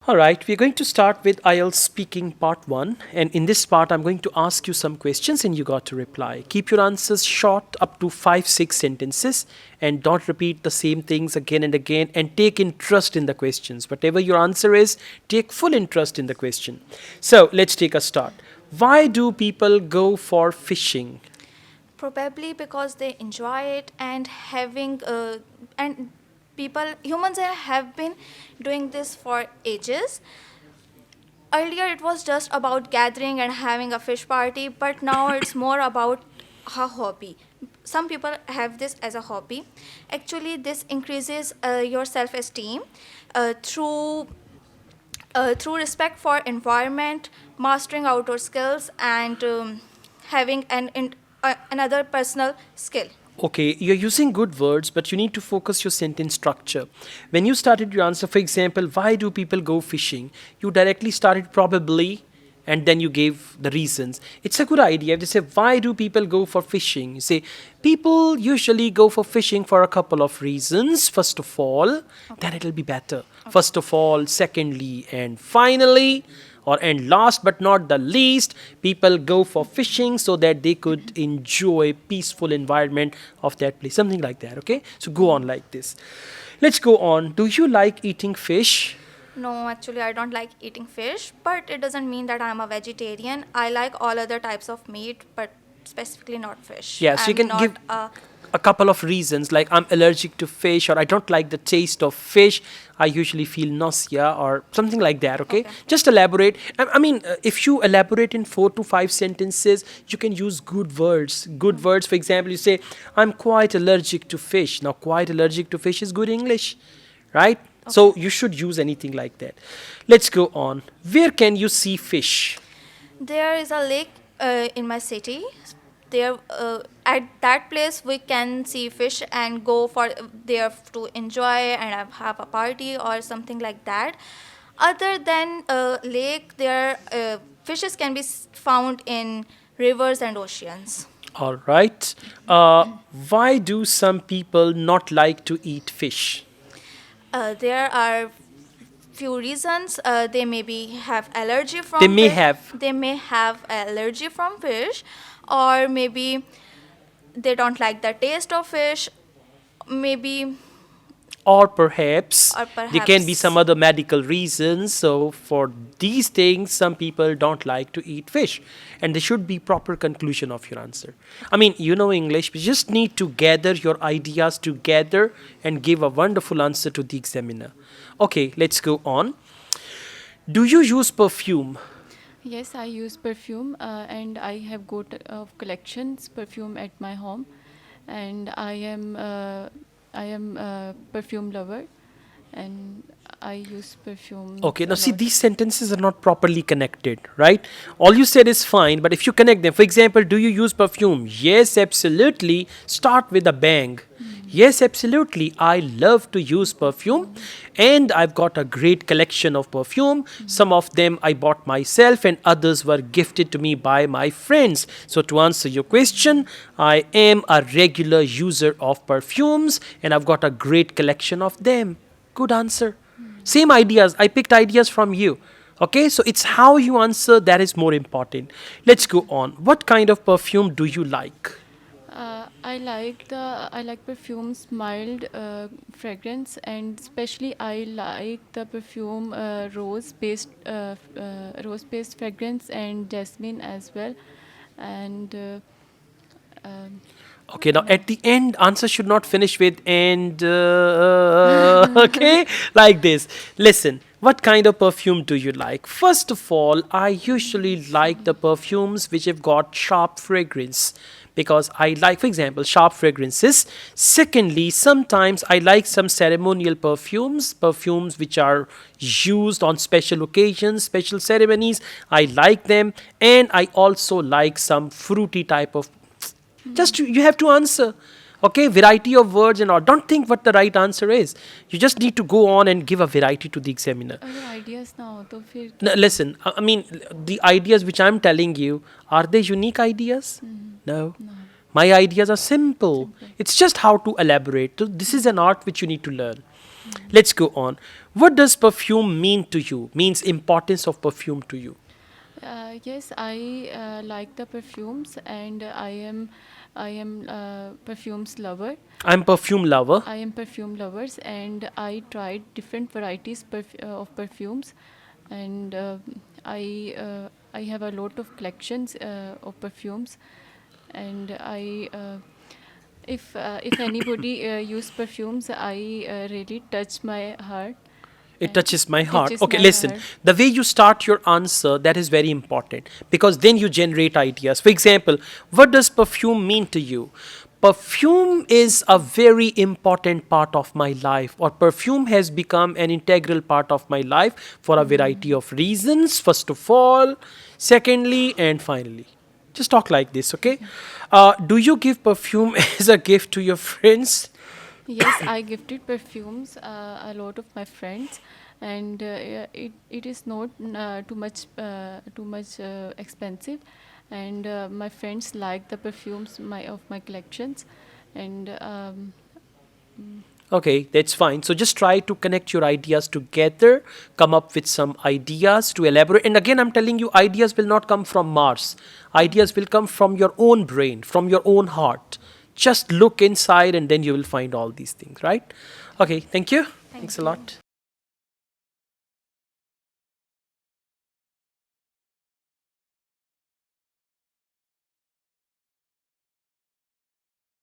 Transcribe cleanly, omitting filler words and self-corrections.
All right, we're going to start with IELTS speaking part 1. And in this part, I'm going to ask you some questions and you got to reply. Keep your answers short, up to 5-6 sentences, and don't repeat the same things again and again, and take interest in the questions. Whatever your answer is, take full interest in the question. So let's take a start. Why do people go for fishing? Probably because they enjoy it and and humans have been doing this for ages. Earlier it was just about gathering and having a fish party, but now it's more about a hobby. Some people have this as a hobby. Actually, this increases your self-esteem through through respect for environment, mastering outdoor skills, and having another personal skill. Okay, you're using good words, but you need to focus your sentence structure. When you started your answer, for example, why do people go fishing? You directly started probably, and then you gave the reasons. It's a good idea. If they say, why do people go for fishing? You say, people usually go for fishing for a couple of reasons. First of all, then it'll be better. First of all, secondly, and finally, and last but not the least, people go for fishing so that they could enjoy peaceful environment of that place, something like that. Okay, so go on like this. Let's go on. Do you like eating fish? No, actually, I don't like eating fish, but it doesn't mean that I'm a vegetarian. I like all other types of meat, but specifically not fish. Yeah, so you I'm can give not a couple of reasons, like I'm allergic to fish, or I don't like the taste of fish, I usually feel nausea, or something like that. Okay, Okay. just elaborate. If you elaborate in 4 to 5 sentences, you can use good words. For example, you say, I'm quite allergic to fish. Now, quite allergic to fish is good English, right? So you should use anything like that. Let's go on. Where can you see fish? There is a lake in my city. There, at that place, we can see fish and go for there to enjoy and have a party or something like that. Other than lake, there fishes can be found in rivers and oceans. All right. Why do some people not like to eat fish? There are few reasons. They maybe have allergy They from may fish. have. They may have allergy from fish, or maybe they don't like the taste of fish. Maybe Or perhaps or there can be some perhaps other medical reasons. So, for these things, some people don't like to eat fish. And there should be proper conclusion of your answer. I mean, you know English, but you just need to gather your ideas together and give a wonderful answer to the examiner. Okay, let's go on. Do you use perfume? Yes, I use perfume, and I have got collections perfume at my home, and I am a perfume lover, and I use perfume Okay, now a see, lot. these sentences are not properly connected, right? All you said is fine, but if you connect them, for example, do you use perfume? Yes, absolutely. Start with a bang. Yes, absolutely. I love to use perfume, and I've got a great collection of perfume. Some of them I bought myself, and others were gifted to me by my friends. So, to answer your question, I am a regular user of perfumes, and I've got a great collection of them. Good answer. Same ideas. I picked ideas from you. Okay, so it's how you answer that is more important. Let's go on. What kind of perfume do you like? I like perfumes mild fragrance, and especially I like the perfume rose based fragrance and jasmine as well, and um, Okay, now yeah. at the end, answer should not finish with and okay, like this. Listen, what kind of perfume do you like? First of all, I usually like the perfumes which have got sharp fragrance because I like, for example, sharp fragrances. Secondly, sometimes I like some ceremonial perfumes which are used on special occasions, special ceremonies. I like them, and I also like some fruity type of you have to answer. Okay, variety of words and all. Don't think what the right answer is. You just need to go on and give a variety to the examiner. अगर ideas ना हो तो फिर Now, क्या? listen, the ideas which I'm telling you, are they unique ideas? No. No, My ideas are simple. simple. It's just how to elaborate. So this is an art which you need to learn. Let's go on. What does perfume mean to you? Means importance of perfume to you. Yes, I like the perfumes, and I am perfumes lover. I'm perfume lover. I am perfume lovers, and I tried different varieties of perfumes, and I have a lot of collections of perfumes, and if anybody use perfumes, I really touch my heart. It touches my heart. Touches Okay, my listen. heart. The way you start your answer, that is very important because then you generate ideas. For example, what does perfume mean to you? Perfume is a very important part of my life, or perfume has become an integral part of my life for a variety of reasons. First of all, secondly, and finally. Just talk like this, okay? Do you give perfume as a gift to your friends? Yes, I gifted perfumes a lot of my friends, and it is not too much expensive, and my friends like the perfumes of my collections, and Okay, that's fine. So just try to connect your ideas together, come up with some ideas to elaborate. And again, I'm telling you, ideas will not come from Mars. Ideas will come from your own brain, from your own heart. Just look inside and then you will find all these things, right? Okay, thank you. Thank Thanks a you. lot.